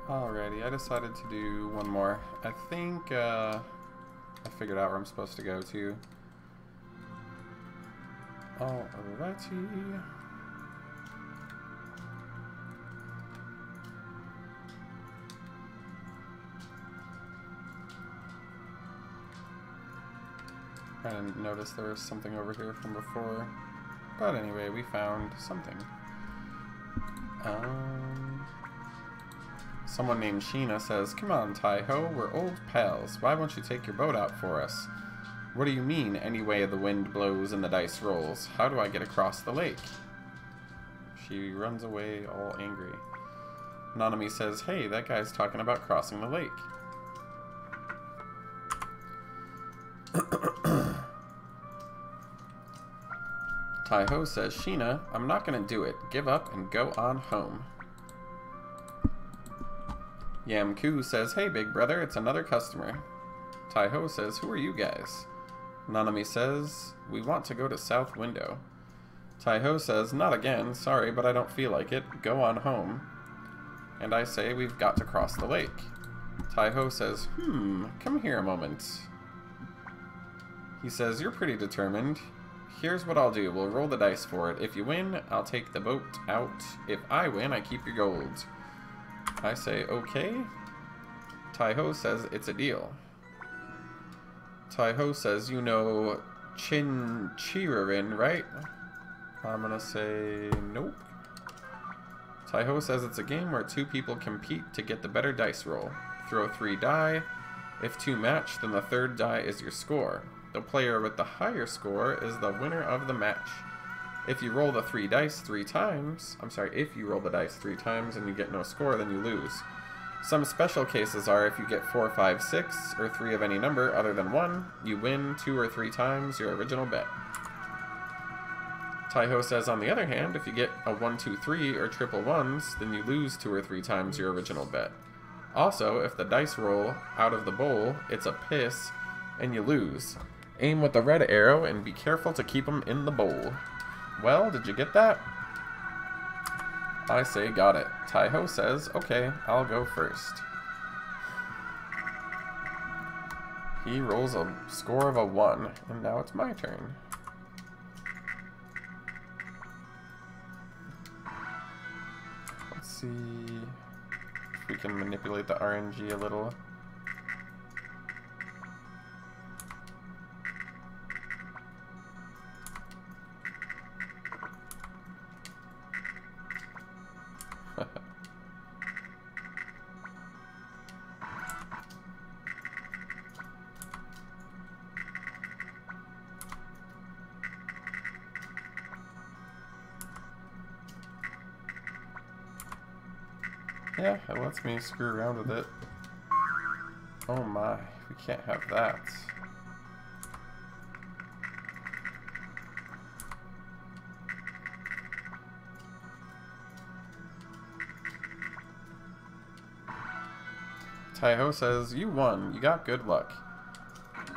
Alrighty, I decided to do one more. I think I figured out where I'm supposed to go to. Alrighty. I didn't notice there was something over here from before. But anyway, we found something. Someone named Sheena says, "Come on, Tai-Ho, we're old pals. Why won't you take your boat out for us?" "What do you mean, any way the wind blows and the dice rolls? How do I get across the lake?" She runs away all angry. Nanami says, "Hey, that guy's talking about crossing the lake." Tai-Ho says, "Sheena, I'm not gonna do it. Give up and go on home." Yam-Ku says, "Hey, big brother, it's another customer." Tai-Ho says, "Who are you guys?" Nanami says, "We want to go to South Window." Tai-Ho says, "Not again. Sorry, but I don't feel like it. Go on home." And I say, "We've got to cross the lake." Tai-Ho says, come here a moment." He says, "You're pretty determined. Here's what I'll do. We'll roll the dice for it. If you win, I'll take the boat out. If I win, I keep your gold." I say, "Okay." Tai-Ho says, "It's a deal." Tai-Ho says, "You know Chin-Chirarin, right?" I'm gonna say, "Nope." Tai-Ho says, "It's a game where two people compete to get the better dice roll. Throw 3 die. If 2 match, then the 3rd die is your score. The player with the higher score is the winner of the match. If you roll the 3 dice 3 times, if you roll the dice 3 times and you get no score, then you lose. Some special cases are if you get 4, 5, 6, or 3 of any number other than 1, you win 2 or 3 times your original bet." Tai-Ho says, "On the other hand, if you get a 1, 2, 3, or triple ones, then you lose 2 or 3 times your original bet. Also, if the dice roll out of the bowl, it's a piss, and you lose. Aim with the red arrow and be careful to keep them in the bowl." Well, did you get that? I say, "Got it." Tai-Ho says, "Okay, I'll go first." He rolls a score of a 1, and now it's my turn. Let's see if we can manipulate the RNG a little. Yeah, it lets me screw around with it. Oh my, we can't have that. Tai-Ho says, "You won. You got good luck."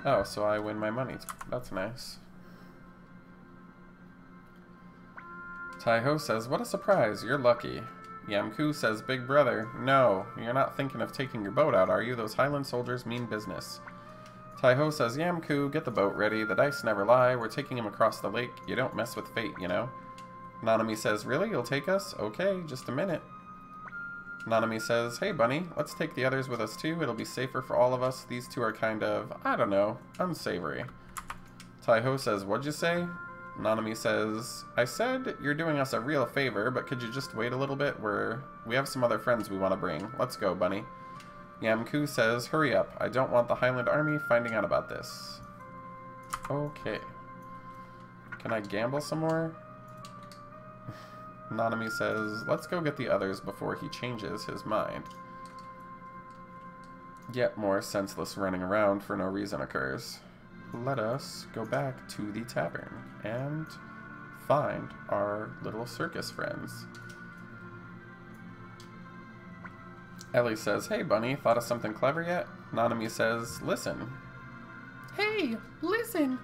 Oh, so I win my money. That's nice. Tai-Ho says, "What a surprise. You're lucky." Yam-Ku says, "Big brother, no, you're not thinking of taking your boat out, are you? Those Highland soldiers mean business." Tai-Ho says, "Yam-Ku, get the boat ready. The dice never lie. We're taking him across the lake. You don't mess with fate, you know." Nanami says, "Really? You'll take us? Okay, just a minute." Nanami says, "Hey, Bunny, let's take the others with us too. It'll be safer for all of us. These two are kind of, I don't know, unsavory." Tai-Ho says, "What'd you say?" Nanami says, "I said you're doing us a real favor, but could you just wait a little bit? We have some other friends we want to bring. Let's go, Bunny." Yam-Ku says, "Hurry up. I don't want the Highland Army finding out about this." Okay. Can I gamble some more? Nanami says, "Let's go get the others before he changes his mind." Yet more senseless running around for no reason occurs. Let us go back to the tavern and find our little circus friends. Ellie says, "Hey, Bunny, thought of something clever yet?" Nanami says, "Listen." "Hey, listen."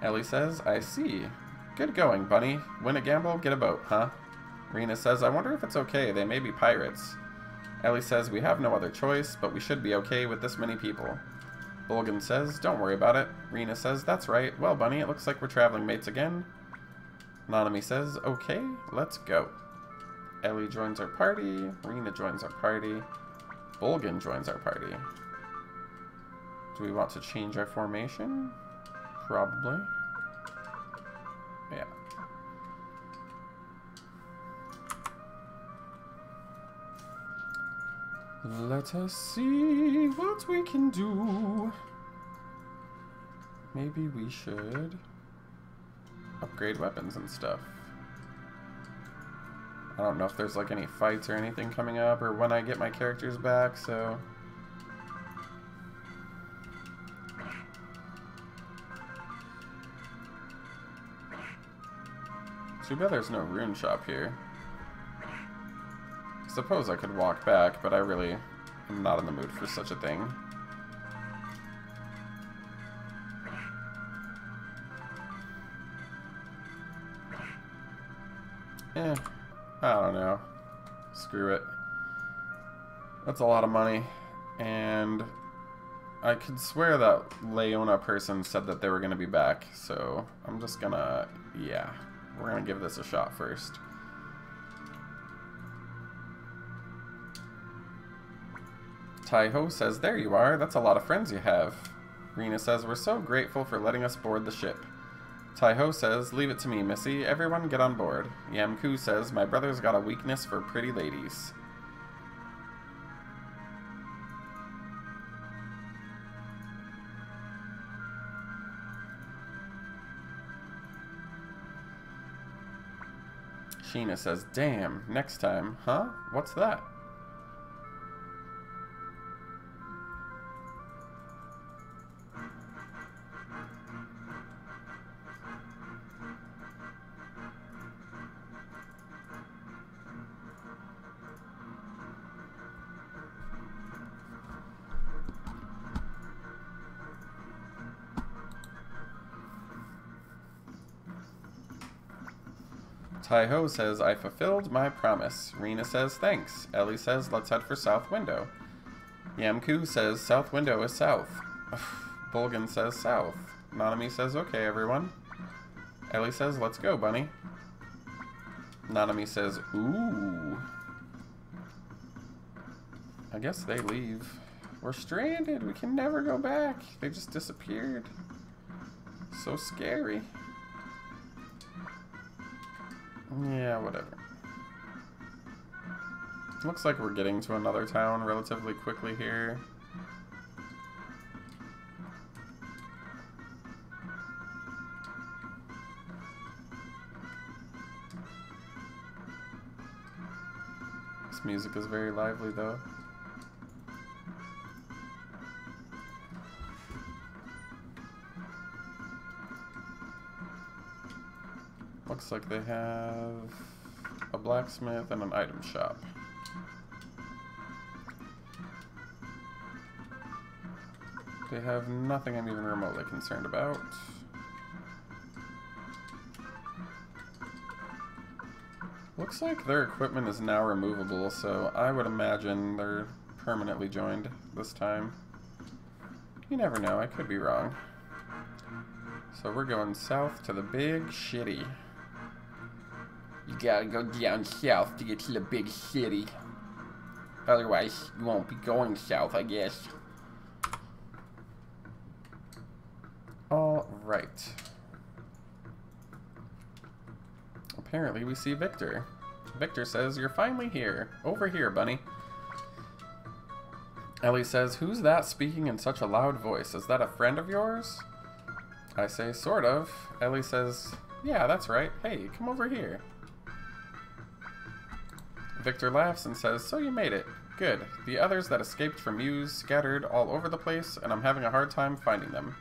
Ellie says, "I see. Good going, Bunny. Win a gamble, get a boat, huh?" Rena says, "I wonder if it's okay. They may be pirates." Ellie says, we have no other choice, but we should be okay with this many people. Bulgan says, don't worry about it. Rena says, that's right. Well, Bunny, it looks like we're traveling mates again. Nanami says, okay, let's go. Ellie joins our party. Rena joins our party. Bulgan joins our party. Do we want to change our formation? Probably. Yeah. Let us see what we can do. Maybe we should upgrade weapons and stuff. I don't know if there's like any fights or anything coming up or when I get my characters back, so... Too bad there's no rune shop here. Suppose I could walk back, but I really am not in the mood for such a thing. I don't know. Screw it. That's a lot of money. And I could swear that Leona person said that they were going to be back. So I'm just going to, yeah, we're going to give this a shot first. Taiho says, there you are. That's a lot of friends you have. Rena says, we're so grateful for letting us board the ship. Taiho says, leave it to me, Missy. Everyone get on board. Yamku says, my brother's got a weakness for pretty ladies. Sheena says, damn, next time. Huh? What's that? Taiho says, I fulfilled my promise. Rena says, thanks. Ellie says, let's head for South Window. Yamku says, South Window is south. Bulgan says, south. Nanami says, okay, everyone. Ellie says, let's go, Bunny. Nanami says, ooh. I guess they leave. We're stranded. We can never go back. They just disappeared. So scary. Yeah, whatever. Looks like we're getting to another town relatively quickly here. This music is very lively, though. Looks like they have a blacksmith and an item shop. They have nothing I'm even remotely concerned about. Looks like their equipment is now removable, so I would imagine they're permanently joined this time. You never know, I could be wrong. So we're going south to the big shitty. You gotta go down south to get to the big city. Otherwise, you won't be going south, I guess. Alright. Apparently we see Victor. Victor says, you're finally here. Over here, Bunny. Ellie says, who's that speaking in such a loud voice? Is that a friend of yours? I say, sort of. Ellie says, yeah, that's right. Hey, come over here. Victor laughs and says, so you made it. Good. The others that escaped from you scattered all over the place, and I'm having a hard time finding them.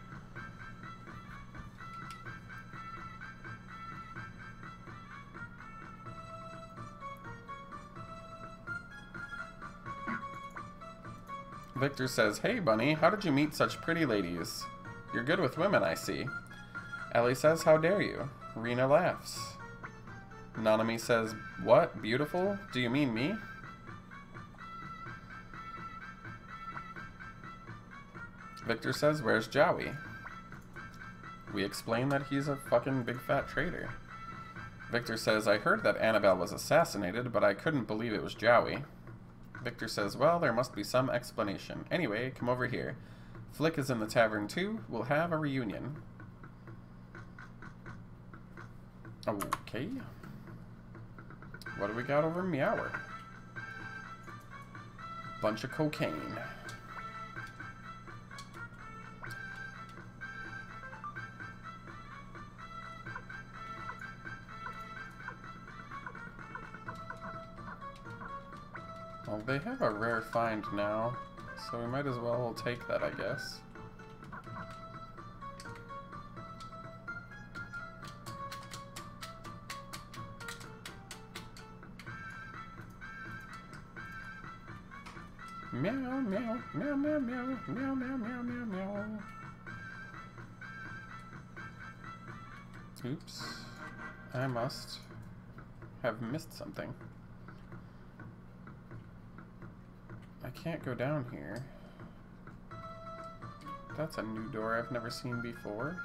Victor says, hey, Bunny, how did you meet such pretty ladies? You're good with women, I see. Ellie says, how dare you? Rena laughs. Nanami says, what? Beautiful? Do you mean me? Victor says, where's Joey? We explain that he's a fucking big fat traitor. Victor says, I heard that Annabelle was assassinated, but I couldn't believe it was Joey. Victor says, well, there must be some explanation. Anyway, come over here. Flick is in the tavern too. We'll have a reunion. Okay. What do we got over Meower? Bunch of cocaine. Well, they have a rare find now, so we might as well take that, I guess. Meow, meow, meow, meow, meow, meow, meow, meow, meow, meow. Oops. I must have missed something. I can't go down here. That's a new door I've never seen before.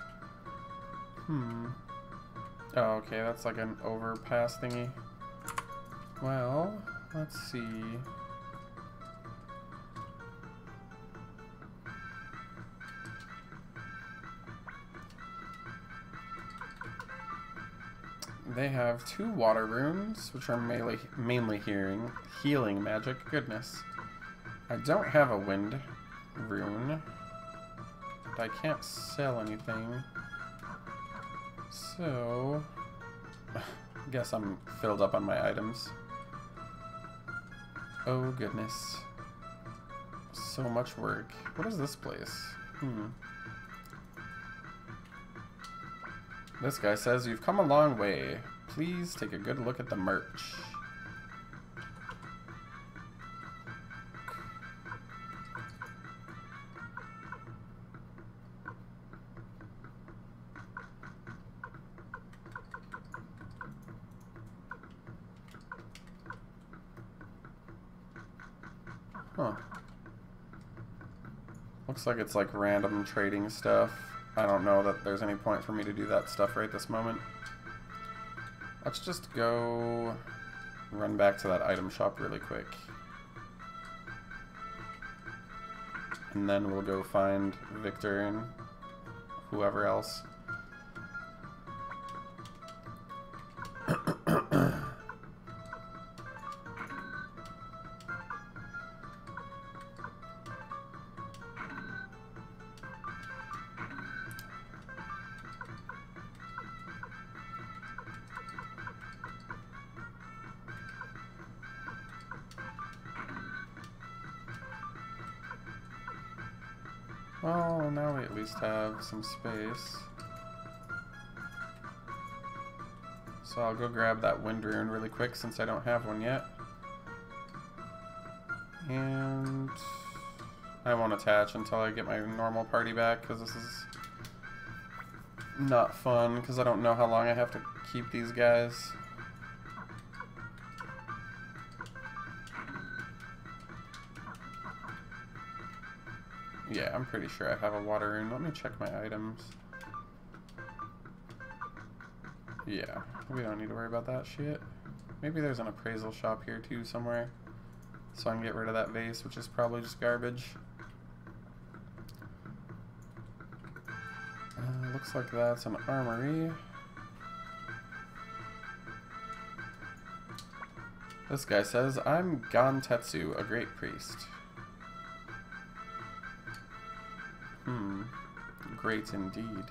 Oh, okay, that's like an overpass thingy. Well, let's see. They have 2 water runes, which are mainly healing magic. Goodness. I don't have a wind rune, but I can't sell anything. So, I guess I'm filled up on my items. Oh goodness. So much work. What is this place? This guy says, you've come a long way. Please take a good look at the merch. Huh. Looks like it's like random trading stuff. I don't know that there's any point for me to do that stuff right this moment. Let's just go run back to that item shop really quick. And then we'll go find Victor and whoever else. Well, now we at least have some space. So I'll go grab that wind rune really quick since I don't have one yet. And I won't attach until I get my normal party back, because this is not fun, because I don't know how long I have to keep these guys. Yeah, I'm pretty sure I have a water rune. Let me check my items. Yeah, we don't need to worry about that shit. Maybe there's an appraisal shop here too somewhere, so I can get rid of that vase, which is probably just garbage. Looks like that's an armory. This guy says, I'm Gantetsu, a great priest. Great indeed.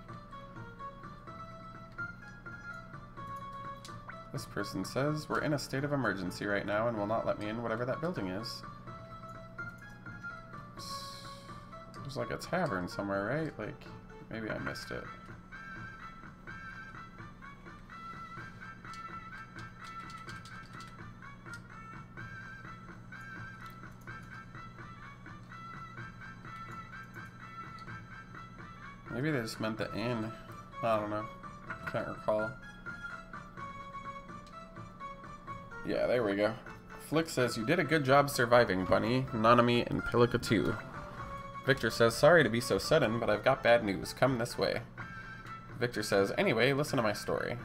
This person says, we're in a state of emergency right now and will not let me in whatever that building is. There's like a tavern somewhere, right? Like, maybe I missed it. Maybe they just meant the inn. I don't know. Can't recall. Yeah, there we go. Flick says, you did a good job surviving, Bunny, Nanami, and Pilica too. Victor says, sorry to be so sudden, but I've got bad news. Come this way. Victor says, anyway, listen to my story.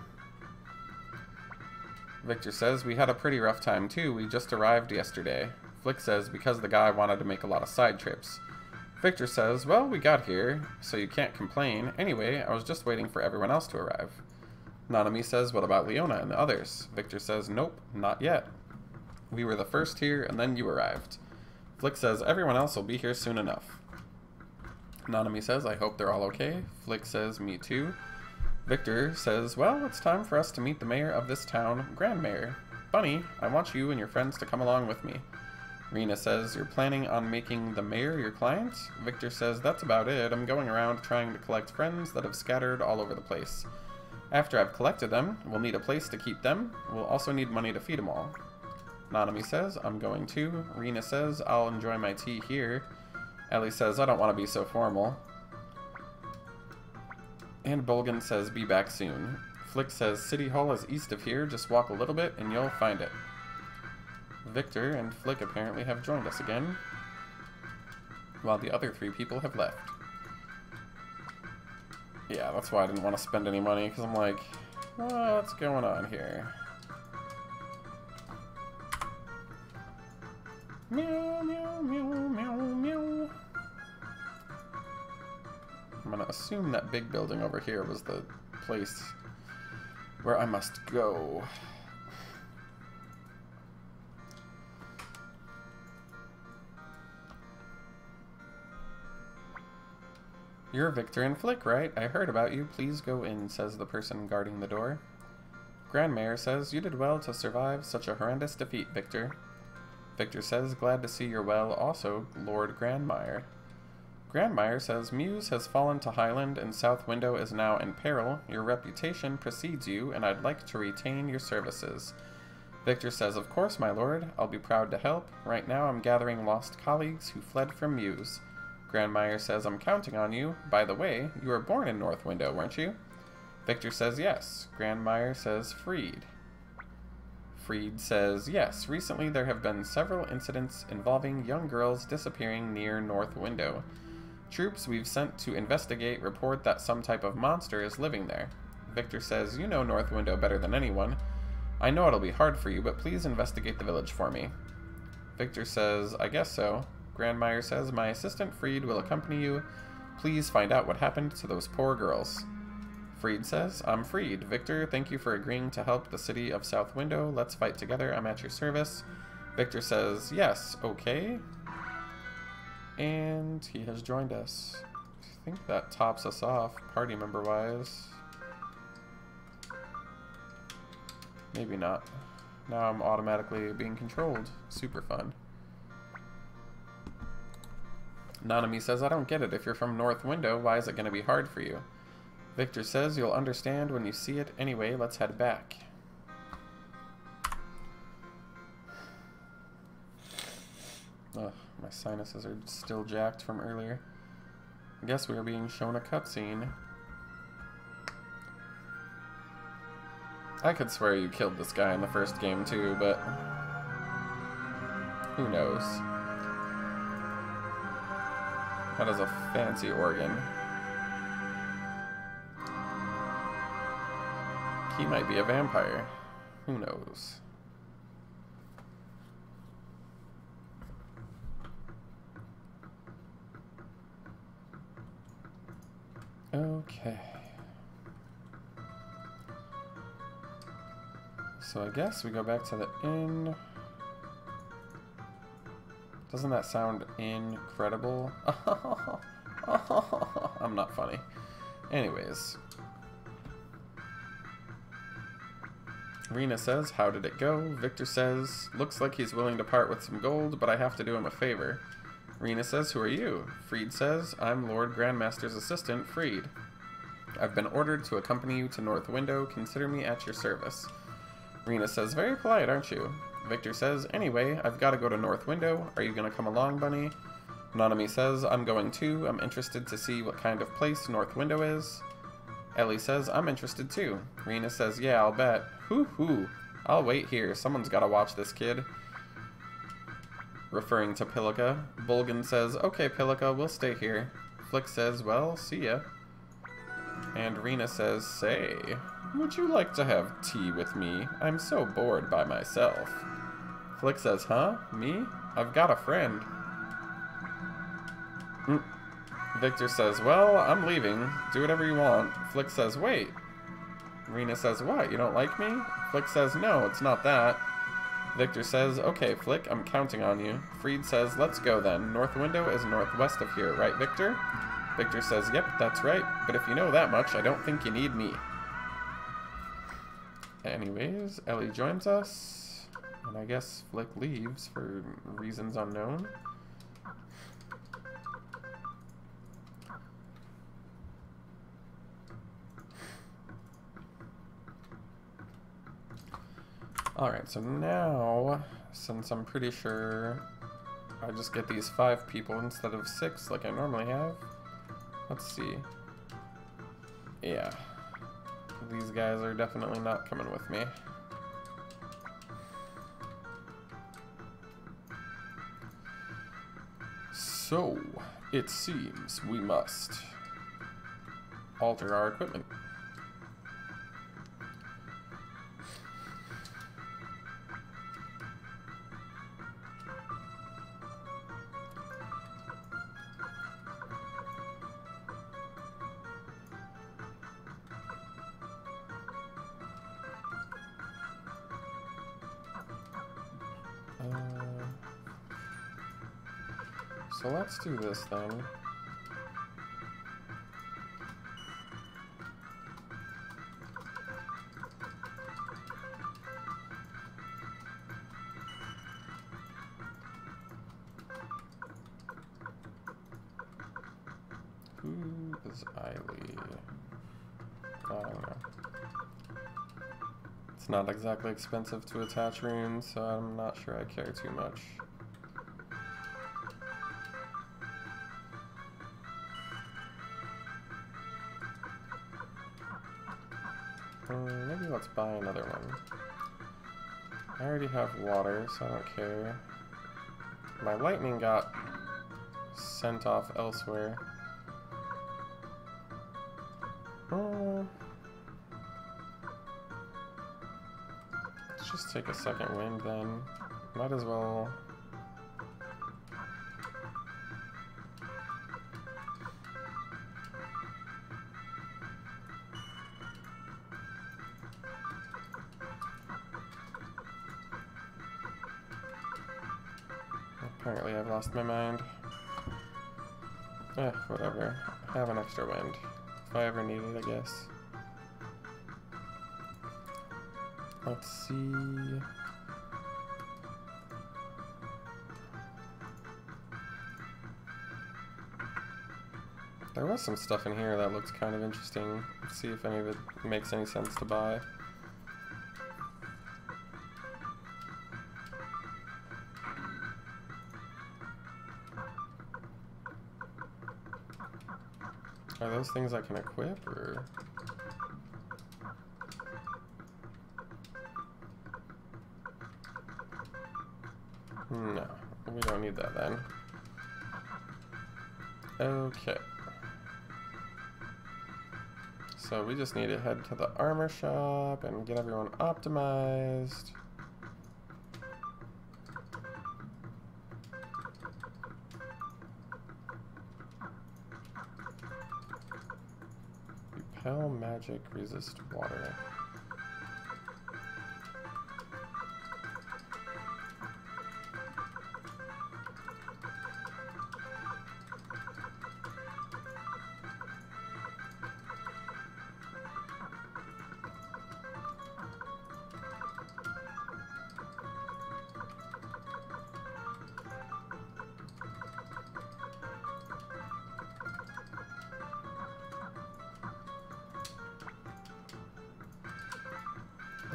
Victor says, we had a pretty rough time too. We just arrived yesterday. Flick says, because the guy wanted to make a lot of side trips. Victor says, well, we got here, so you can't complain. Anyway, I was just waiting for everyone else to arrive. Nanami says, what about Leona and the others? Victor says, nope, not yet. We were the first here, and then you arrived. Flick says, everyone else will be here soon enough. Nanami says, I hope they're all okay. Flick says, me too. Victor says, well, it's time for us to meet the mayor of this town, Grand Mayor. Bunny, I want you and your friends to come along with me. Rena says, you're planning on making the mayor your client? Victor says, that's about it. I'm going around trying to collect friends that have scattered all over the place. After I've collected them, we'll need a place to keep them. We'll also need money to feed them all. Nanami says, I'm going too. Rena says, I'll enjoy my tea here. Ellie says, I don't want to be so formal. And Bolgan says, be back soon. Flick says, City Hall is east of here. Just walk a little bit and you'll find it. Victor and Flick apparently have joined us again, while the other 3 people have left. Yeah, that's why I didn't want to spend any money, because I'm like, what's going on here? Meow, meow, meow, meow, meow. I'm gonna assume that big building over here was the place where I must go. You're Victor and Flick, right? I heard about you. Please go in, says the person guarding the door. Grand Mayor says, you did well to survive such a horrendous defeat, Victor. Victor says, glad to see you're well. Also, Lord Grandmire. Grandmire says, Muse has fallen to Highland and South Window is now in peril. Your reputation precedes you, and I'd like to retain your services. Victor says, of course, my lord. I'll be proud to help. Right now I'm gathering lost colleagues who fled from Muse. Grandmire says, I'm counting on you. By the way, you were born in North Window, weren't you? Victor says, yes. Grandmire says, freed. Freed says, yes. Recently there have been several incidents involving young girls disappearing near North Window. Troops we've sent to investigate report that some type of monster is living there. Victor says, you know North Window better than anyone. I know it'll be hard for you, but please investigate the village for me. Victor says, I guess so. Grandmire says, my assistant Freed will accompany you. Please find out what happened to those poor girls. Freed says, I'm Freed. Victor, thank you for agreeing to help the city of South Window. Let's fight together. I'm at your service. Victor says, yes, okay. And he has joined us. I think that tops us off, party member-wise. Maybe not. Now I'm automatically being controlled. Super fun. Nanami says, I don't get it. If you're from North Window, why is it going to be hard for you? Victor says, you'll understand when you see it. Anyway, let's head back. Ugh, my sinuses are still jacked from earlier. I guess we are being shown a cutscene. I could swear you killed this guy in the first game too, but who knows? That is a fancy organ. He might be a vampire. Who knows? Okay. So I guess we go back to the inn. Doesn't that sound incredible? I'm not funny. Anyways. Rena says, how did it go? Victor says, looks like he's willing to part with some gold, but I have to do him a favor. Rena says, who are you? Freed says, I'm Lord Grandmaster's assistant, Freed. I've been ordered to accompany you to North Window. Consider me at your service. Rena says, very polite, aren't you? Victor says, anyway, I've got to go to North Window. Are you going to come along, Bunny? Nanami says, I'm going too. I'm interested to see what kind of place North Window is. Ellie says, I'm interested too. Rena says, yeah, I'll bet. Hoo-hoo. I'll wait here. Someone's got to watch this kid. Referring to Pilika, Bulgan says, okay, Pilika, we'll stay here. Flick says, well, see ya. And Rena says, say, would you like to have tea with me? I'm so bored by myself. Flick says, huh? Me? I've got a friend. Victor says, well, I'm leaving. Do whatever you want. Flick says, wait. Rena says, what? You don't like me? Flick says, no, it's not that. Victor says, okay, Flick, I'm counting on you. Freed says, let's go then. North window is northwest of here, right, Victor? Victor says, yep, that's right. But if you know that much, I don't think you need me. Anyways, Ellie joins us. And I guess Flick leaves for reasons unknown. Alright, so now, since I'm pretty sure I just get these 5 people instead of 6 like I normally have. Let's see. Yeah. These guys are definitely not coming with me. So, it seems we must alter our equipment. So let's do this then. Who is Eiley? I don't know. It's not exactly expensive to attach runes, so I'm not sure I care too much. Maybe let's buy another one. I already have water, so I don't care. My lightning got sent off elsewhere. Let's just take a second wind then. Might as well. Apparently I've lost my mind. Whatever. I have an extra wind. If I ever need it, I guess. Let's see. There was some stuff in here that looks kind of interesting. Let's see if any of it makes any sense to buy. Are those things I can equip, or? No, we don't need that then. Okay. So we just need to head to the armor shop and get everyone optimized. Repel magic, resist water.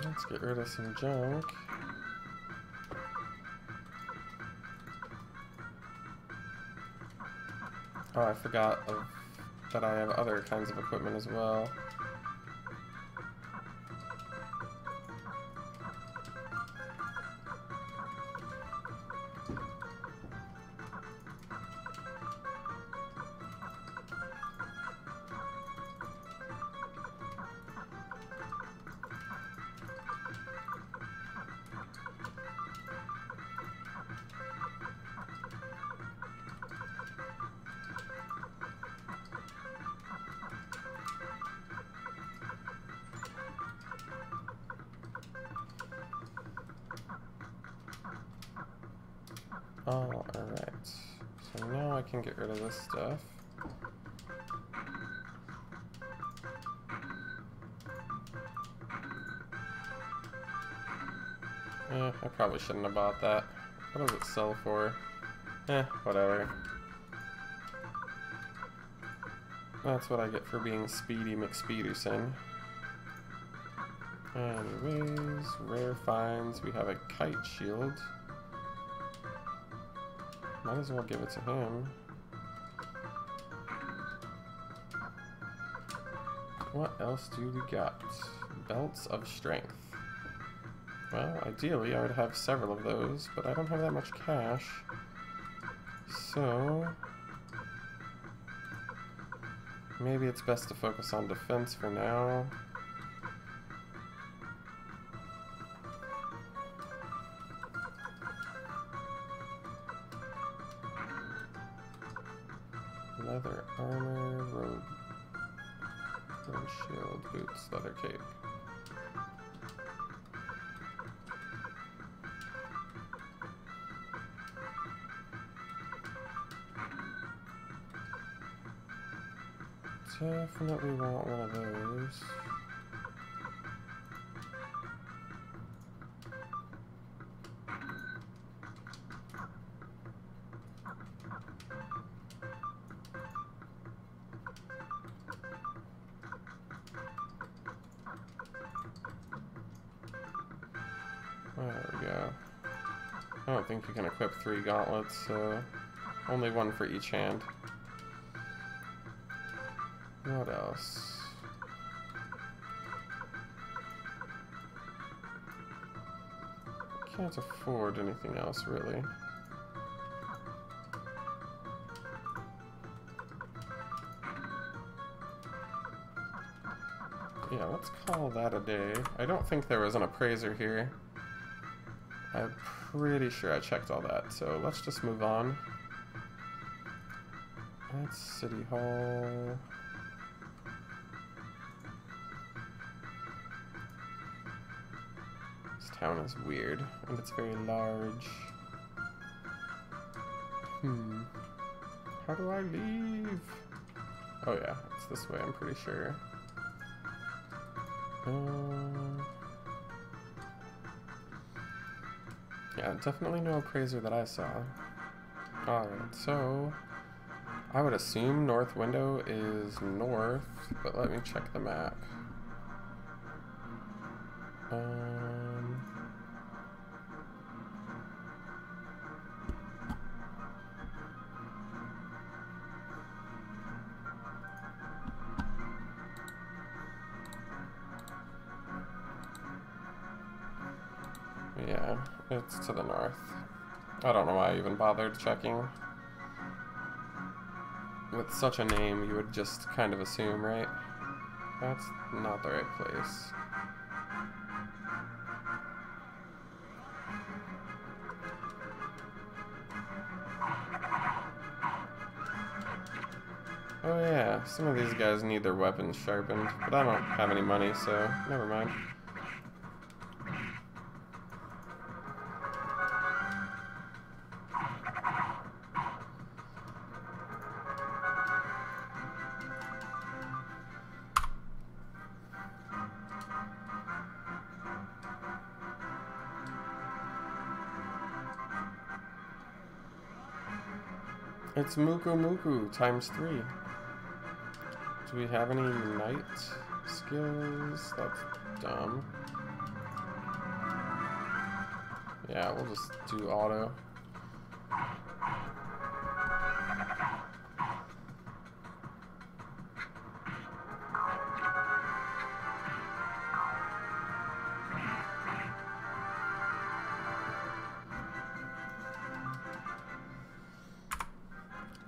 Let's get rid of some junk. Oh, I forgot that I have other kinds of equipment as well. Oh, alright. So now I can get rid of this stuff. I probably shouldn't have bought that. What does it sell for? Whatever. That's what I get for being Speedy McSpeederson. Anyways, rare finds. We have a kite shield. Might as well give it to him. What else do we got? Belts of strength. Well, ideally I would have several of those, but I don't have that much cash. So maybe it's best to focus on defense for now. Leather armor, robe, shield, boots, leather cape. Definitely want one of those. There we go. I don't think you can equip 3 gauntlets, so only one for each hand. What else? Can't afford anything else, really. Yeah, let's call that a day. I don't think there was an appraiser here. I'm pretty sure I checked all that, so let's just move on. That's City Hall. This town is weird, and it's very large. How do I leave? Oh yeah, it's this way, I'm pretty sure. Yeah, definitely no appraiser that I saw. Alright, so I would assume north window is north, but let me check the map. Yeah, it's to the north. I don't know why I even bothered checking. With such a name, you would just kind of assume, right? That's not the right place. Oh yeah, some of these guys need their weapons sharpened, but I don't have any money, so never mind. It's Muku Muku times 3. Do we have any knight skills? That's dumb. Yeah, we'll just do auto.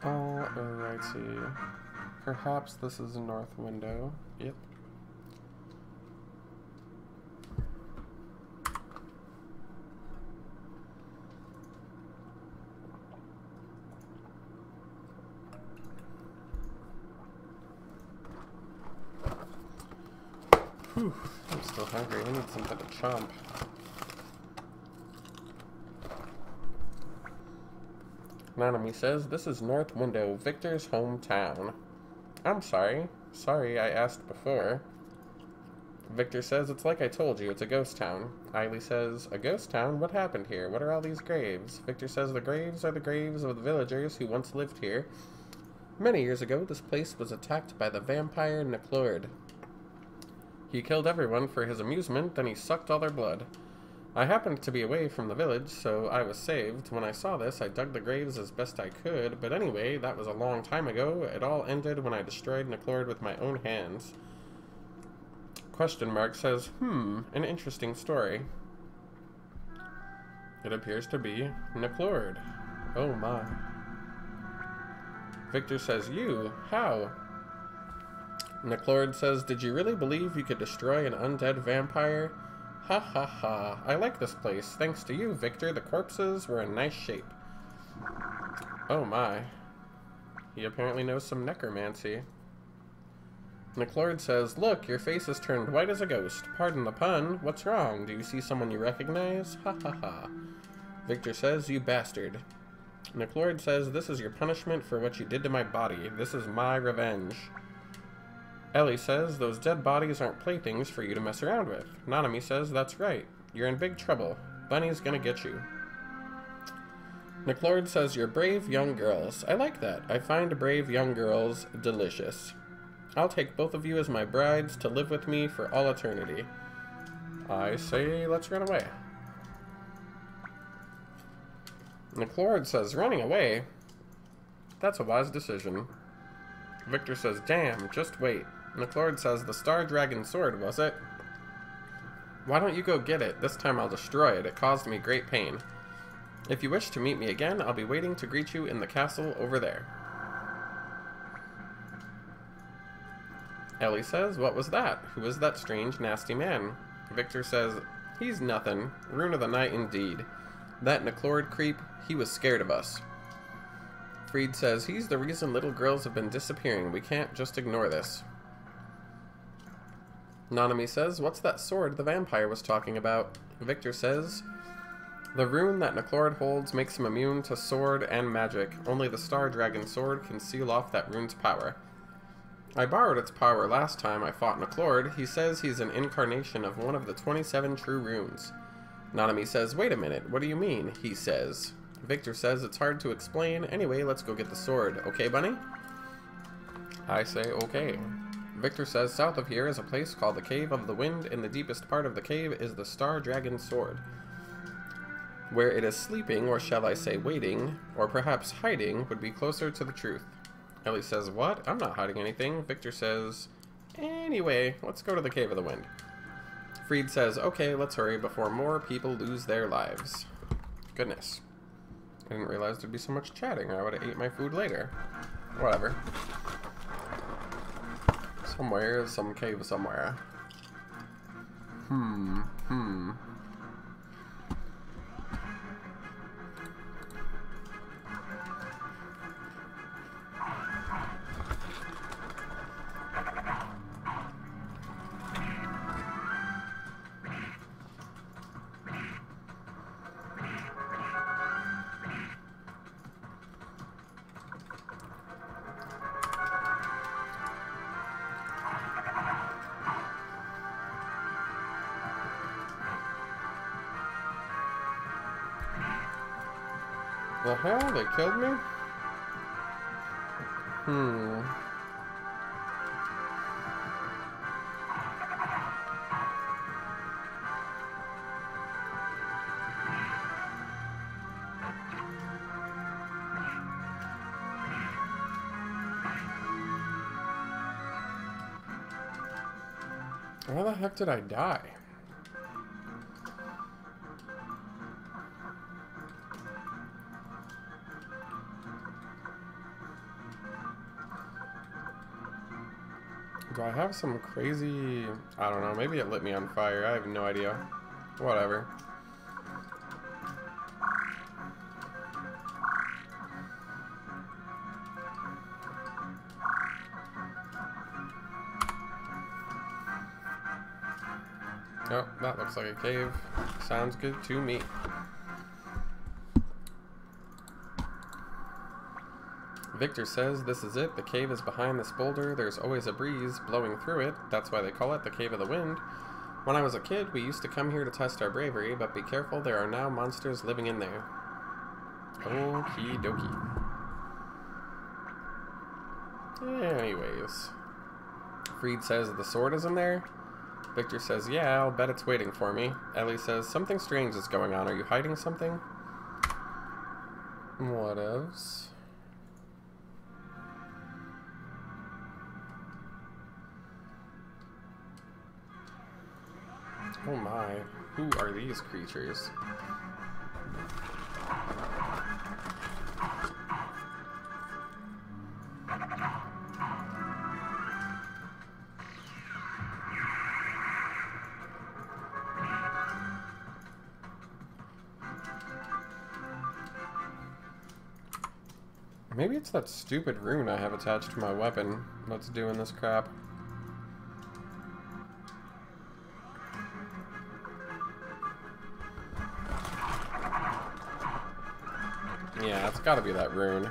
Alrighty. Perhaps this is a north window. Yep. Whew, I'm still hungry. I need something to chomp. Nanami says, this is North Window, Victor's hometown. I'm sorry. Sorry I asked before. Victor says, it's like I told you, it's a ghost town. Eiley says, a ghost town? What happened here? What are all these graves? Victor says, the graves are the graves of the villagers who once lived here. Many years ago, this place was attacked by the vampire Neclord. He killed everyone for his amusement, then he sucked all their blood. I happened to be away from the village, so I was saved. When I saw this, I dug the graves as best I could, but anyway, that was a long time ago. It all ended when I destroyed Neclord with my own hands. Question mark says, an interesting story. It appears to be Neclord. Oh my. Victor says, you? How? Neclord says, did you really believe you could destroy an undead vampire? Ha ha ha. I like this place. Thanks to you, Victor, the corpses were in nice shape. Oh my. He apparently knows some necromancy. Neclord says, look, your face is turned white as a ghost. Pardon the pun. What's wrong? Do you see someone you recognize? Ha ha ha. Victor says, you bastard. Neclord says, this is your punishment for what you did to my body. This is my revenge. Ellie says, those dead bodies aren't playthings for you to mess around with. Nanami says, that's right. You're in big trouble. Bunny's gonna get you. Neclord says, you're brave young girls. I like that. I find brave young girls delicious. I'll take both of you as my brides to live with me for all eternity. I say, let's run away. Neclord says, running away? That's a wise decision. Victor says, damn, just wait. Neclord says, the Star Dragon sword, was it? Why don't you go get it? This time I'll destroy it. It caused me great pain. If you wish to meet me again, I'll be waiting to greet you in the castle over there. Ellie says, what was that? Who was that strange, nasty man? Victor says, he's nothing. Rune of the night indeed. That Neclord creep, he was scared of us. Fried says, he's the reason little girls have been disappearing. We can't just ignore this. Nanami says, what's that sword the vampire was talking about? Victor says, the rune that Neclord holds makes him immune to sword and magic. Only the Star Dragon sword can seal off that rune's power. I borrowed its power last time I fought Neclord. He says he's an incarnation of one of the 27 true runes. Nanami says, wait a minute, what do you mean? He says. Victor says, it's hard to explain. Anyway, let's go get the sword. Okay, Bunny? I say, okay. Victor says, south of here is a place called the Cave of the Wind. In the deepest part of the cave is the Star Dragon sword. Where it is sleeping, or shall I say waiting, or perhaps hiding, would be closer to the truth. Ellie says, what? I'm not hiding anything. Victor says, anyway, let's go to the Cave of the Wind. Fried says, okay, let's hurry before more people lose their lives. Goodness. I didn't realize there'd be so much chatting. I would have ate my food later. Whatever. Somewhere is some cave somewhere. The hell? They killed me? How the heck did I die? Do I have some crazy... I don't know, maybe it lit me on fire. I have no idea. Whatever. Oh, that looks like a cave. Sounds good to me. Victor says, this is it. The cave is behind this boulder. There's always a breeze blowing through it. That's why they call it the Cave of the Wind. When I was a kid, we used to come here to test our bravery, but be careful, there are now monsters living in there. Okie dokie. Anyways. Freed says, the sword is in there? Victor says, yeah, I'll bet it's waiting for me. Ellie says, something strange is going on. Are you hiding something? What else? Oh my, who are these creatures? Maybe it's that stupid rune I have attached to my weapon that's doing this crap. Yeah, it's gotta be that rune.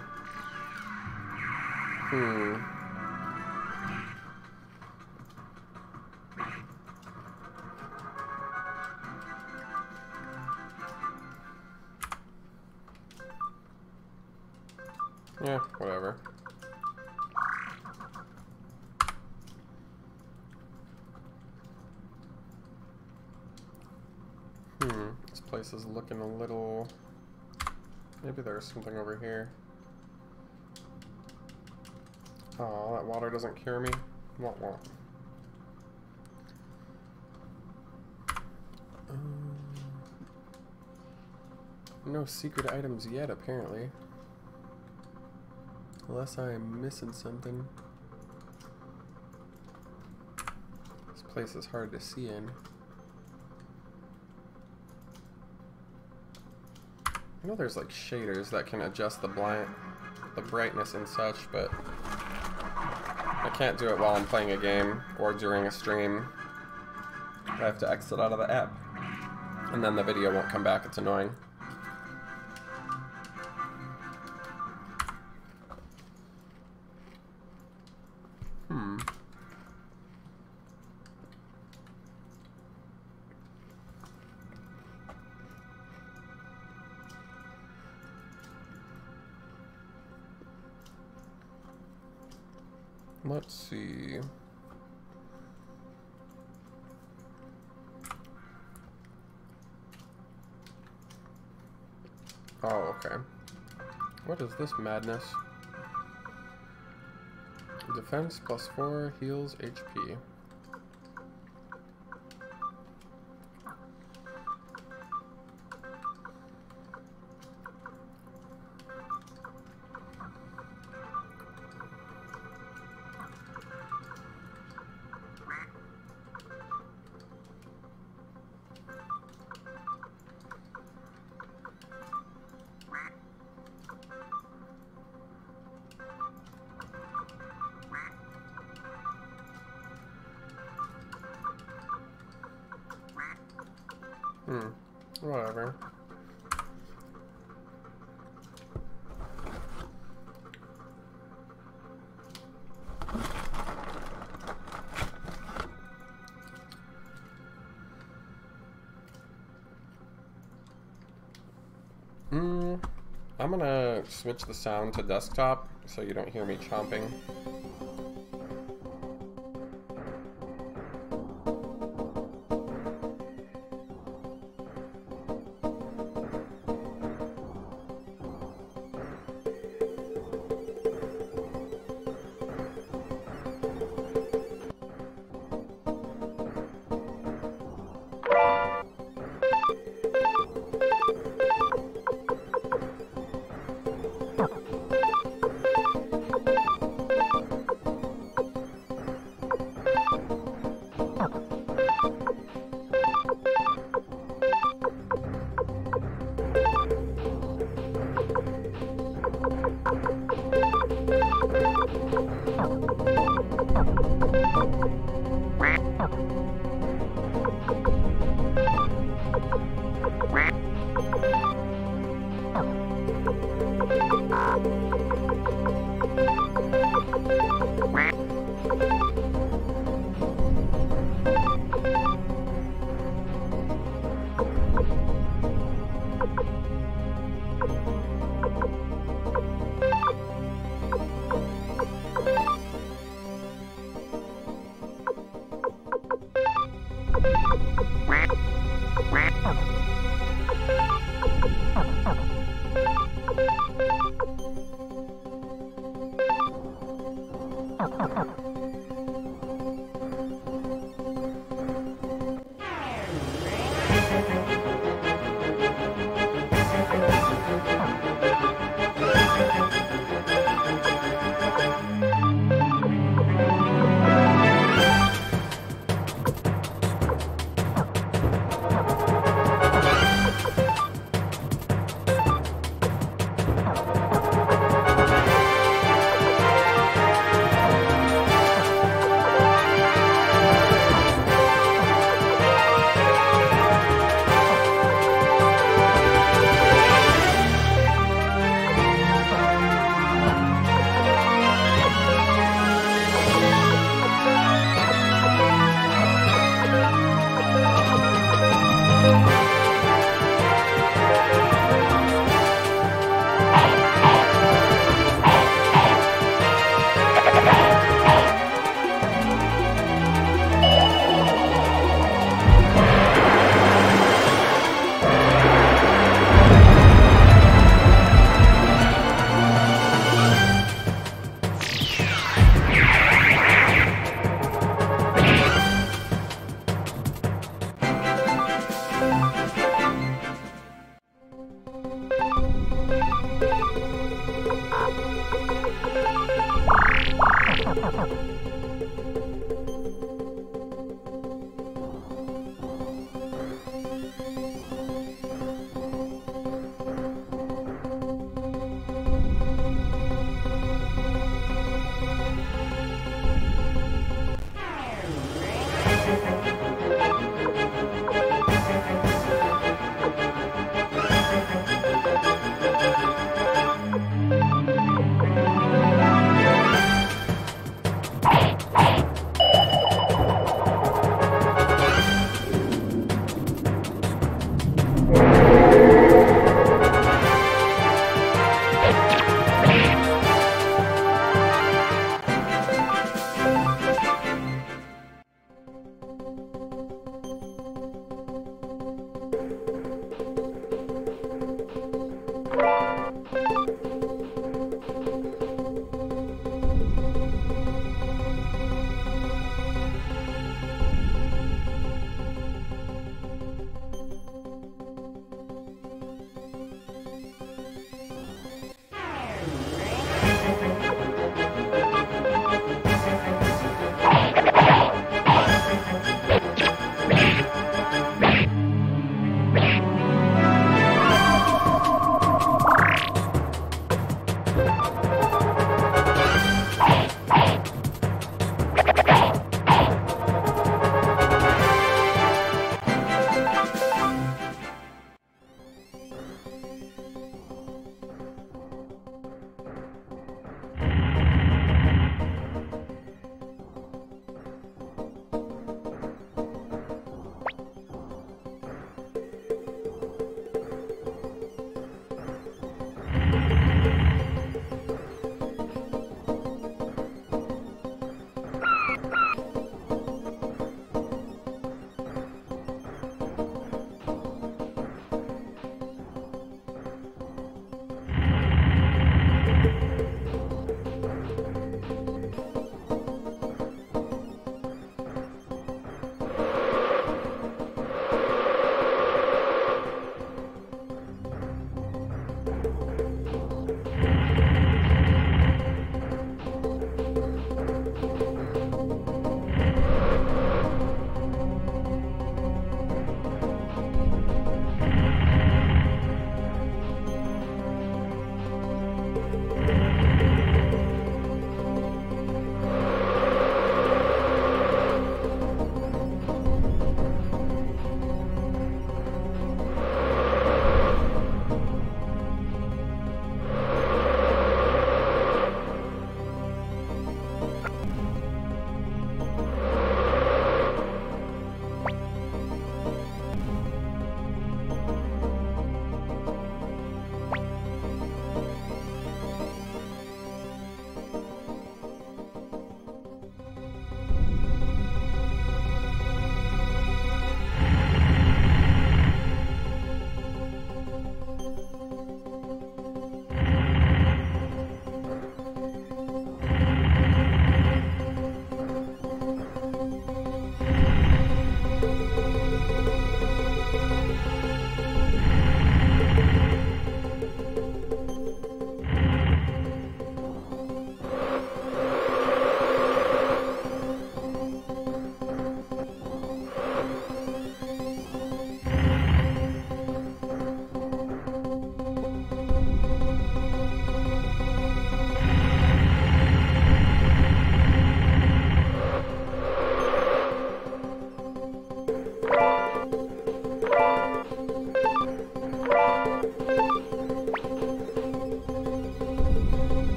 Yeah, whatever. This place is looking a little... Maybe there's something over here. Oh, that water doesn't cure me. What? No secret items yet, apparently. Unless I'm missing something. This place is hard to see in. I know there's like shaders that can adjust the brightness and such, but I can't do it while I'm playing a game or during a stream. I have to exit out of the app, and then the video won't come back. It's annoying. Let's see. Oh, okay. What is this madness? Defense +4 heals HP. Whatever. I'm gonna switch the sound to desktop so you don't hear me chomping.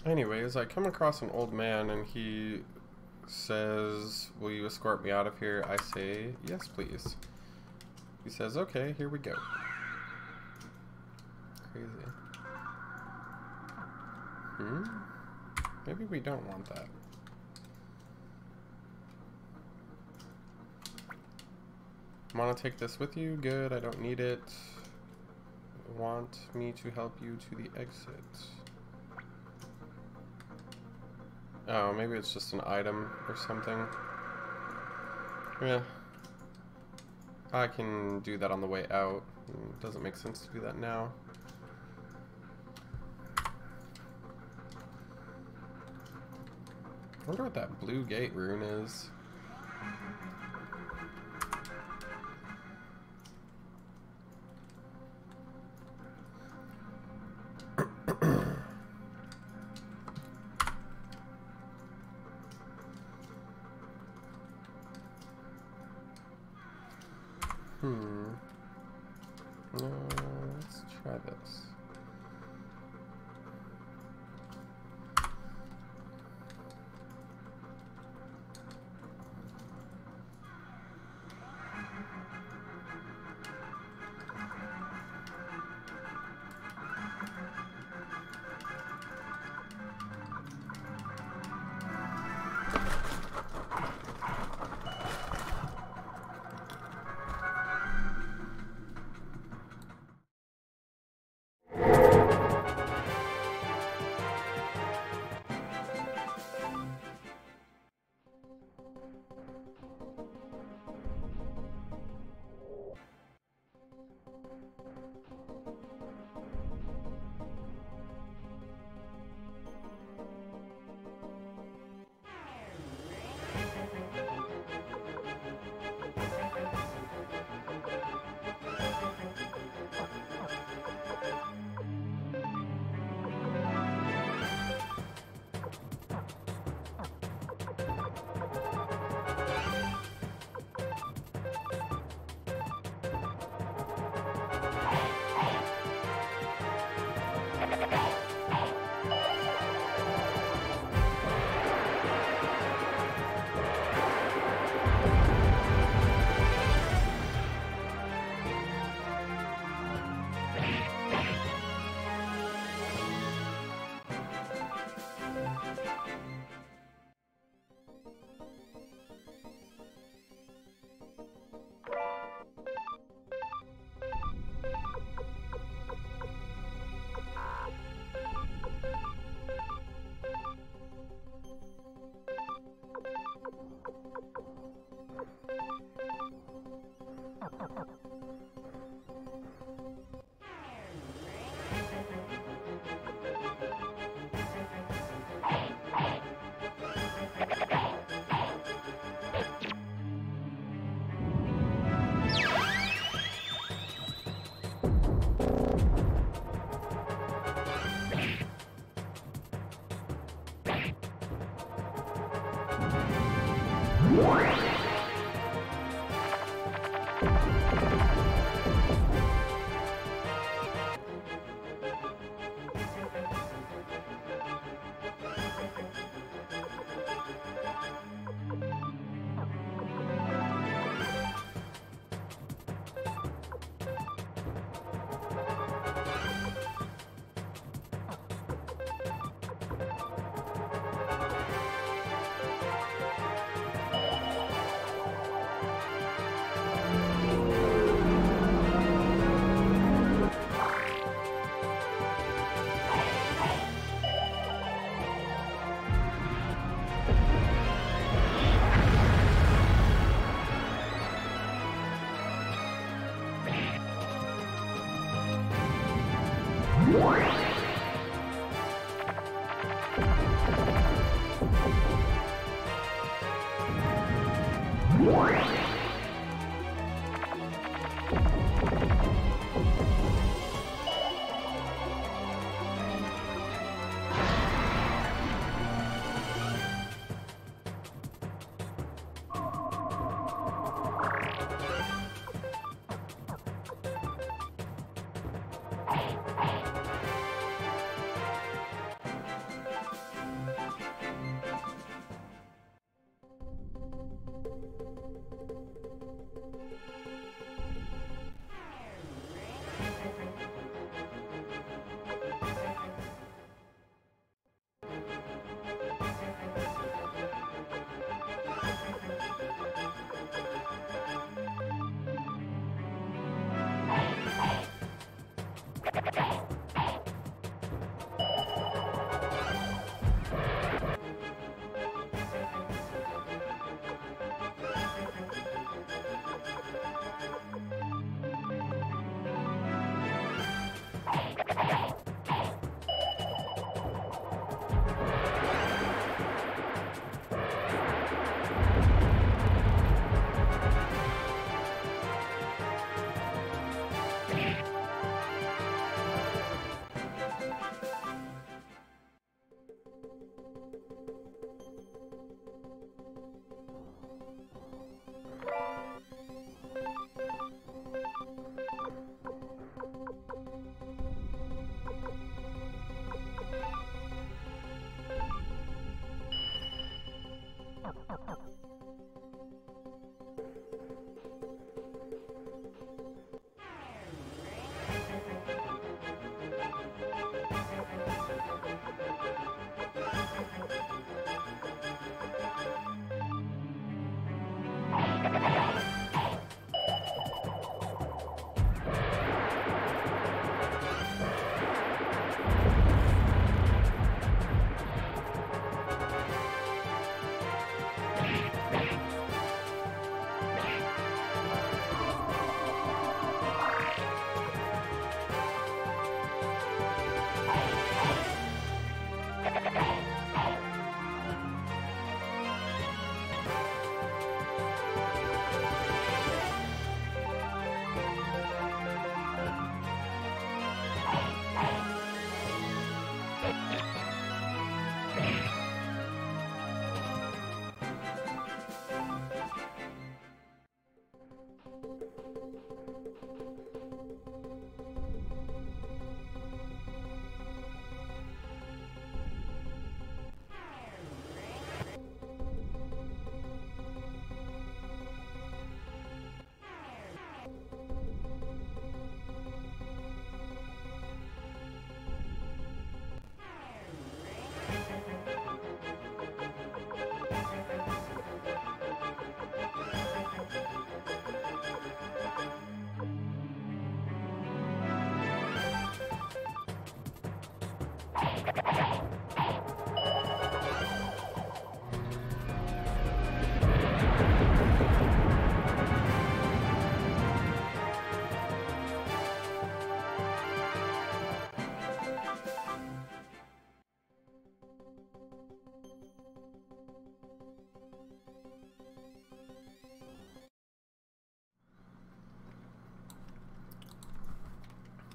Anyways, I come across an old man and he says, "Will you escort me out of here?" I say, "Yes, please." He says, "Okay, here we go." Crazy. Maybe we don't want that. Want to take this with you? Good, I don't need it. Want me to help you to the exit? Oh, maybe it's just an item or something. Yeah. I can do that on the way out. It doesn't make sense to do that now. I wonder what that blue gate rune is. Let's try this.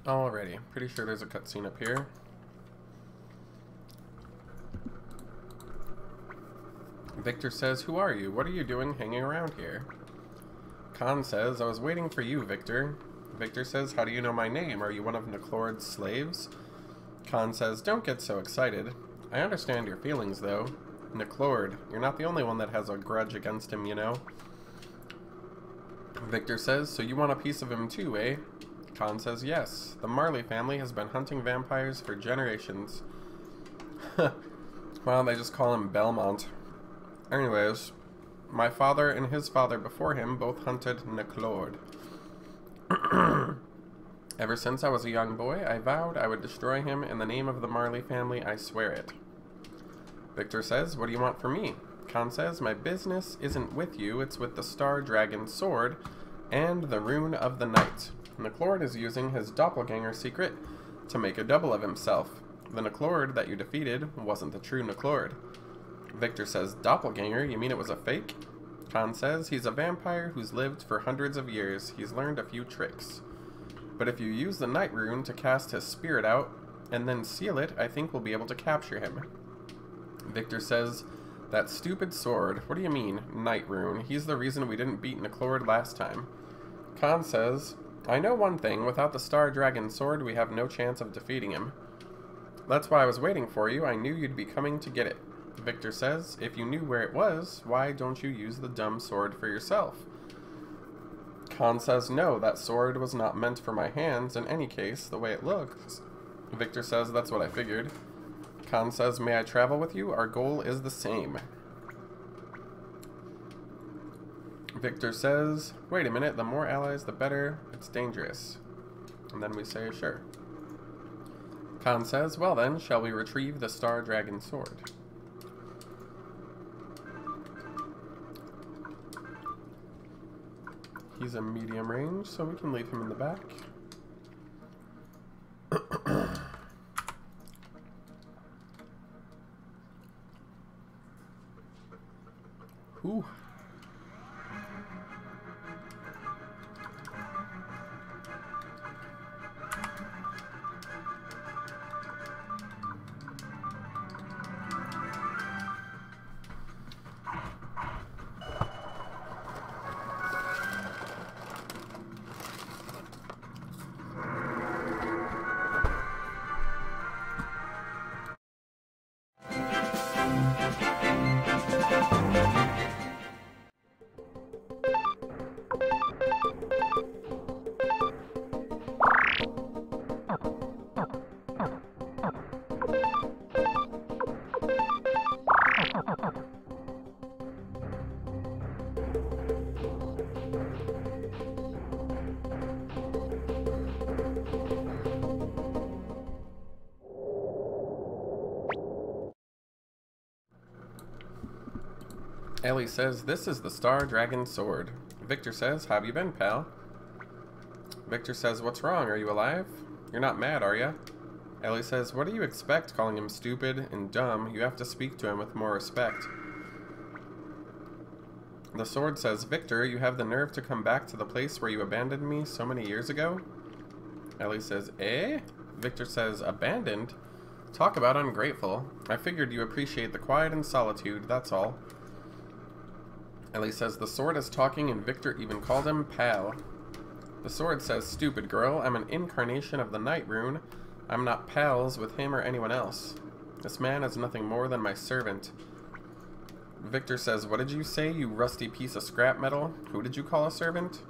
Alrighty, pretty sure there's a cutscene up here. Victor says, "Who are you? What are you doing hanging around here?" Khan says, "I was waiting for you, Victor." Victor says, "How do you know my name? Are you one of Niclord's slaves?" Khan says, "Don't get so excited. I understand your feelings, though. Niclord, you're not the only one that has a grudge against him, you know." Victor says, "So you want a piece of him too, eh?" Khan says, "Yes. The Marley family has been hunting vampires for generations." Well, they just call him Belmont. Anyways, my father and his father before him both hunted Niclord. Ever since I was a young boy, I vowed I would destroy him in the name of the Marley family, I swear it. Victor says, "What do you want from me?" Khan says, "My business isn't with you, it's with the Star Dragon sword and the Rune of the Night. Niclord is using his doppelganger secret to make a double of himself. The Niclord that you defeated wasn't the true Niclord." Victor says, "Doppelganger? You mean it was a fake?" Khan says, "He's a vampire who's lived for hundreds of years. He's learned a few tricks. But if you use the Night Rune to cast his spirit out and then seal it, I think we'll be able to capture him." Victor says, "That stupid sword. What do you mean, Night Rune? He's the reason we didn't beat Niclord last time." Khan says, "I know one thing. Without the Star Dragon sword, we have no chance of defeating him. That's why I was waiting for you. I knew you'd be coming to get it." Victor says, "If you knew where it was, why don't you use the dumb sword for yourself?" Khan says, "No, that sword was not meant for my hands in any case, the way it looks." Victor says, "That's what I figured." Khan says, "May I travel with you? Our goal is the same." Victor says, "Wait a minute, the more allies, the better. It's dangerous." And then we say, "Sure." Khan says, "Well then, shall we retrieve the Star Dragon sword?" He's a medium range, so we can leave him in the back. Whew. Ellie says, "This is the Star Dragon sword." Victor says, "How have you been, pal?" Victor says, "What's wrong? Are you alive? You're not mad, are ya?" Ellie says, "What do you expect, calling him stupid and dumb? You have to speak to him with more respect." The sword says, "Victor, you have the nerve to come back to the place where you abandoned me so many years ago?" Ellie says, "Eh?" Victor says, "Abandoned? Talk about ungrateful. I figured you appreciate the quiet and solitude, that's all." Ellie says, "The sword is talking and Victor even called him pal." The sword says, "Stupid girl, I'm an incarnation of the Night Rune. I'm not pals with him or anyone else. This man is nothing more than my servant." Victor says, "What did you say, you rusty piece of scrap metal? Who did you call a servant?"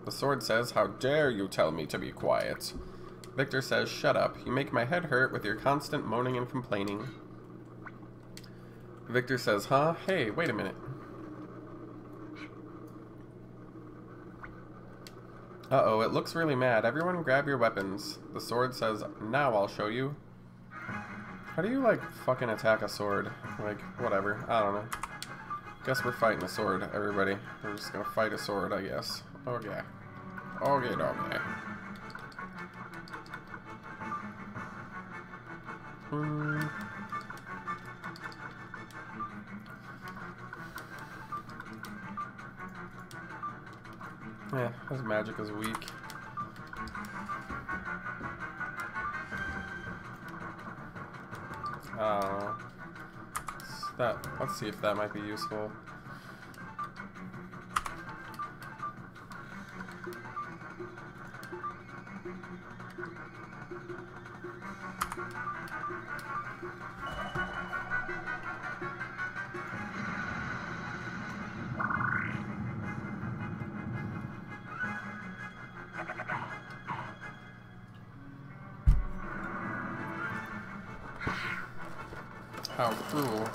The sword says, "How dare you tell me to be quiet?" Victor says, "Shut up. You make my head hurt with your constant moaning and complaining." Victor says, "Huh? Hey, wait a minute." Uh-oh, it looks really mad. Everyone grab your weapons. The sword says, "Now I'll show you." How do you, like, fucking attack a sword? Like, whatever. I don't know. Guess we're fighting a sword, everybody. We're just gonna fight a sword, I guess. Okay. Okay, okay. Yeah, his magic is weak. Let's see if that might be useful. How cruel.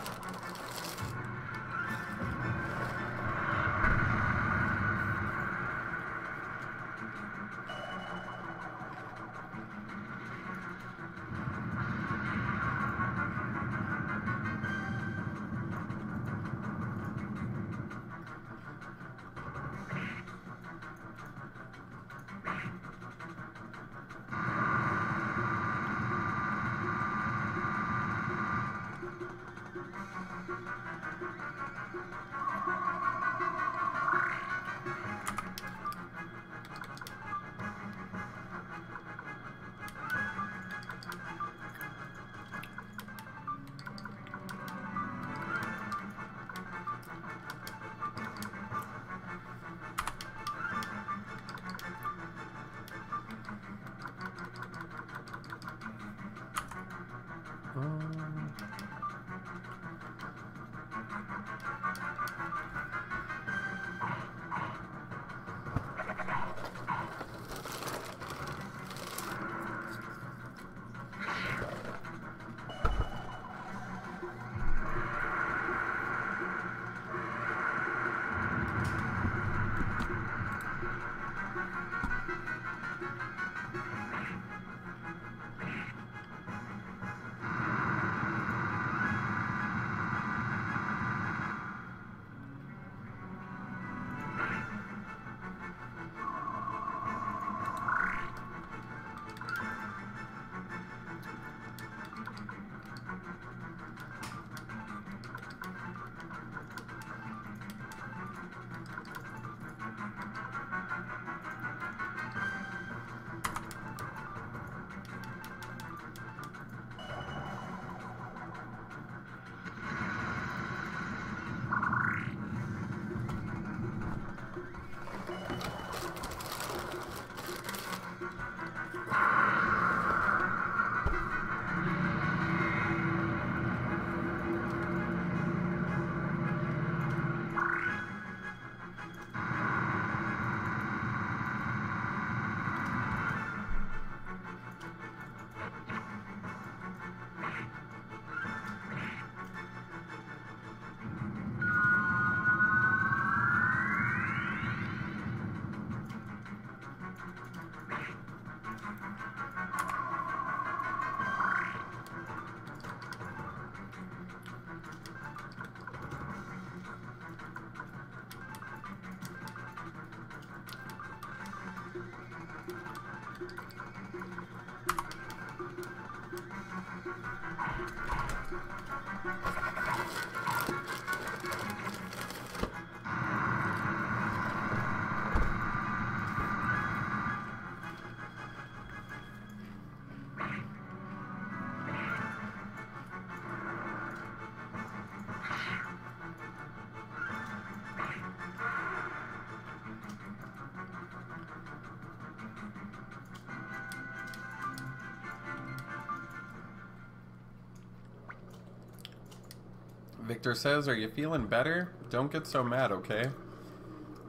Victor says, are you feeling better? Don't get so mad, okay?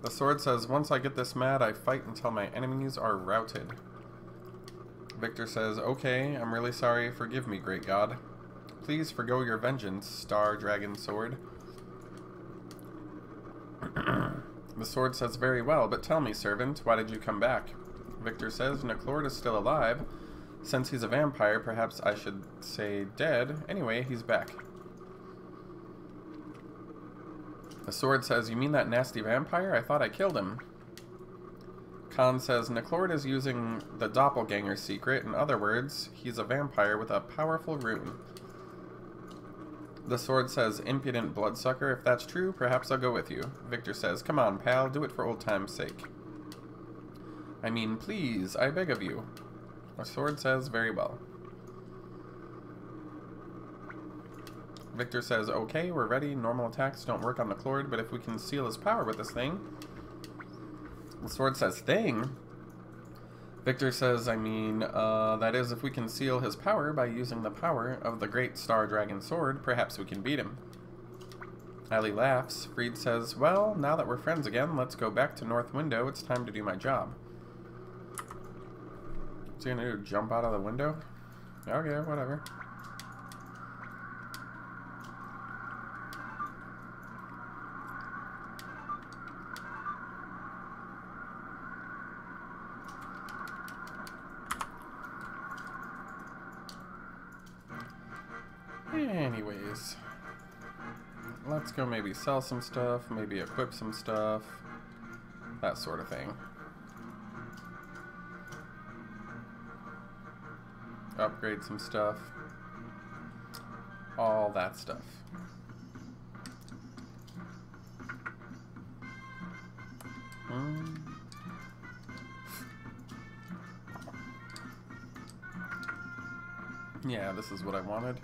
The sword says, once I get this mad, I fight until my enemies are routed. Victor says, okay, I'm really sorry. Forgive me, great god. Please forgo your vengeance, star dragon sword. The sword says, very well, but tell me, servant, why did you come back? Victor says, Neclord is still alive. Since he's a vampire, perhaps I should say dead. Anyway, he's back. The sword says, you mean that nasty vampire? I thought I killed him. Khan says, Neclord is using the doppelganger secret. In other words, he's a vampire with a powerful rune. The sword says, impudent bloodsucker. If that's true, perhaps I'll go with you. Victor says, come on, pal, do it for old time's sake. I mean, please, I beg of you. The sword says, very well. Victor says, okay, we're ready. Normal attacks don't work on the Clord, but if we can seal his power with this thing. The sword says thing. Victor says, I mean, that is, if we can seal his power by using the power of the great Star Dragon sword, perhaps we can beat him. Ellie laughs. Freed says, well, now that we're friends again, let's go back to North Window. It's time to do my job. What's he gonna do? Jump out of the window? Okay, whatever. Anyways, let's go maybe sell some stuff, maybe equip some stuff, that sort of thing. Upgrade some stuff, all that stuff. Yeah, this is what I wanted.